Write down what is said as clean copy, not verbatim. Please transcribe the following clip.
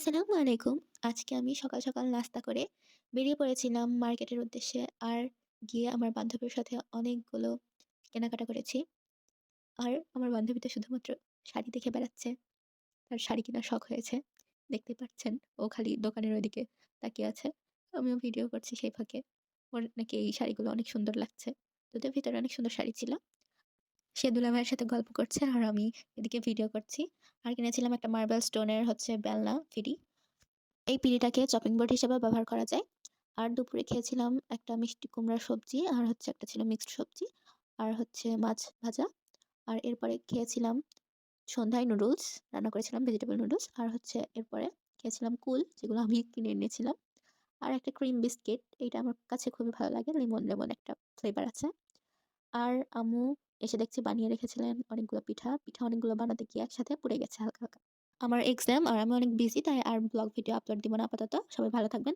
আসসালামু আলাইকুম। আজকে আমি সকাল, সকাল নাস্তা করে বেরিয়ে পড়েছিলাম মার্কেটের উদ্দেশ্যে। আর গিয়ে আমার বান্ধবীর সাথে অনেকগুলো কেনাকাটা করেছি। আর আমার বান্ধবী তো শুধুমাত্র শাড়ি দেখে বেড়াচ্ছে। তার শাড়ি কেনার শখ হয়েছে। দেখতেই পাচ্ছেন ও খালি দোকানের ওইদিকে তাকিয়ে আছে। আমিও ভিডিও করছি সেই ফাঁকে। ওর নাকি এই শাড়িগুলো অনেক সুন্দর লাগছে। যদিও ভিতরে অনেক সুন্দর শাড়ি ছিল। সে দুলাভাইয়ের সাথে গল্প করছে আর আমি এদিকে ভিডিও করছি। আর কিনেছিলাম একটা মার্বেল স্টোনের বেলনা ফিরি। এই পিঁড়িটাকে চপিং বোর্ড হিসেবেও ব্যবহার করা যায়। আর দুপুরে খেয়েছিলাম একটা মিষ্টি কুমড়ার সবজি, আর একটা ছিল মিক্সড সবজি, আর মাছ ভাজা। আর এরপরে খেয়েছিলাম সন্ধ্যায় নুডলস, রান্না করেছিলাম ভেজিটেবল নুডলস। আর এরপরে খেয়েছিলাম কুল, যেগুলো আমি কিনে এনেছিলাম। আর একটা ক্রিম বিস্কিট, এইটা আমার কাছে খুবই ভালো লাগে। লেমন, লেমন একটা ফ্লেভার আছে। আর আম্মু এসে দেখছি বানিয়ে রেখেছিলেন অনেকগুলো পিঠা। পিঠা অনেকগুলো বানাতে গিয়ে একসাথে পুড়ে গেছে হালকা, হালকা। আমার এক্সাম আর আমি অনেক বিজি, তাই আর ব্লগ ভিডিও আপলোড দিব না আপাতত। সবাই ভালো থাকবেন।